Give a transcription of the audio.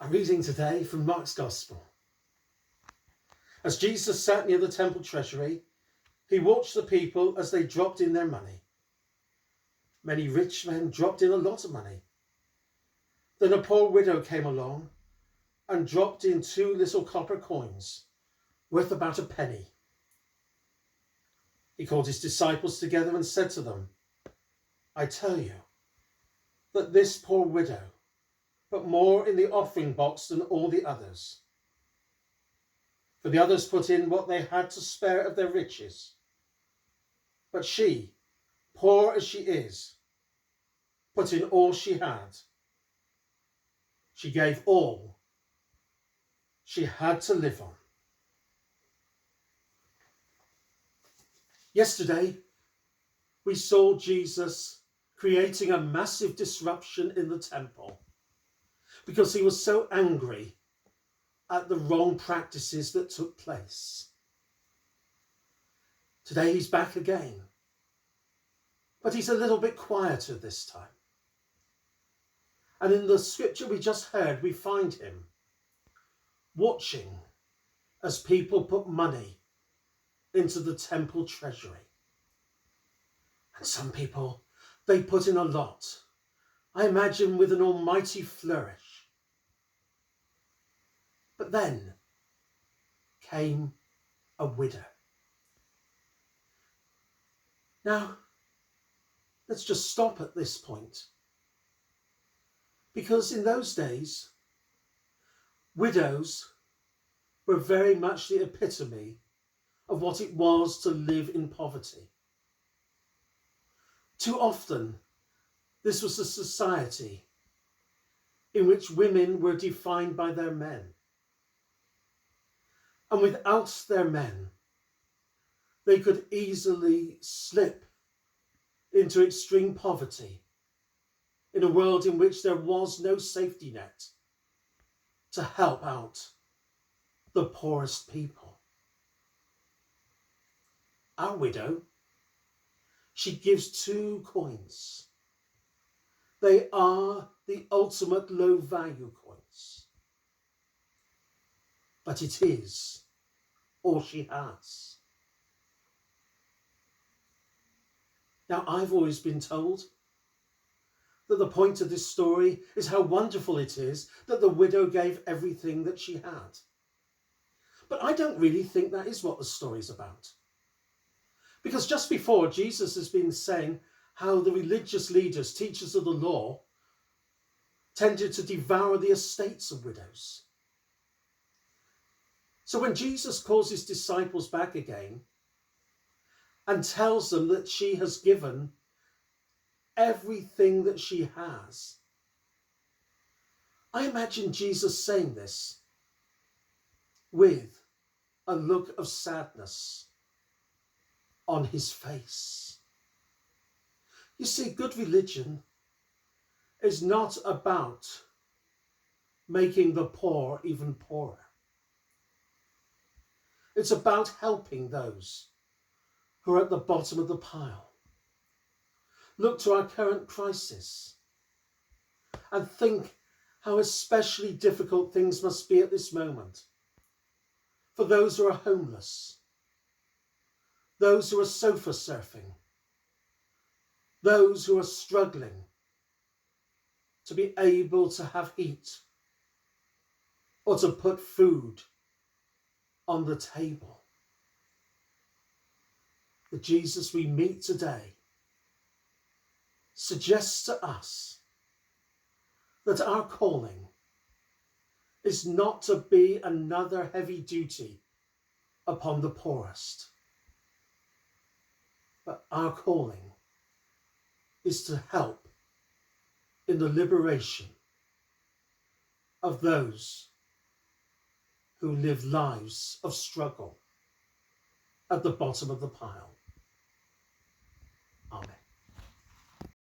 A reading today from Mark's Gospel. As Jesus sat near the temple treasury, he watched the people as they dropped in their money. Many rich men dropped in a lot of money. Then a poor widow came along and dropped in 2 little copper coins, worth about a penny. He called his disciples together and said to them, "I tell you that this poor widow put more in the offering box than all the others. For the others put in what they had to spare of their riches. But she, poor as she is, put in all she had. She gave all she had to live on." Yesterday, we saw Jesus creating a massive disruption in the temple because he was so angry at the wrong practices that took place. Today he's back again, but he's a little bit quieter this time. And in the scripture we just heard, we find him watching as people put money into the temple treasury. And some people, they put in a lot, I imagine with an almighty flourish. But then came a widow. Now, let's just stop at this point. Because in those days, widows were very much the epitome of what it was to live in poverty. Too often, this was a society in which women were defined by their men. And without their men, they could easily slip into extreme poverty in a world in which there was no safety net to help out the poorest people. Our widow, she gives 2 coins. They are the ultimate low value coins. But it is all she has. Now, I've always been told that the point of this story is how wonderful it is that the widow gave everything that she had. But I don't really think that is what the story's about. Because just before, Jesus has been saying how the religious leaders, teachers of the law, tended to devour the estates of widows. So when Jesus calls his disciples back again and tells them that she has given everything that she has, I imagine Jesus saying this with a look of sadness on his face. You see, good religion is not about making the poor even poorer. It's about helping those who are at the bottom of the pile. Look to our current crisis and think how especially difficult things must be at this moment for those who are homeless, those who are sofa surfing, those who are struggling to be able to have heat or to put food on the table. The Jesus we meet today suggests to us that our calling is not to be another heavy duty upon the poorest, but our calling is to help in the liberation of those who live lives of struggle at the bottom of the pile. Amen.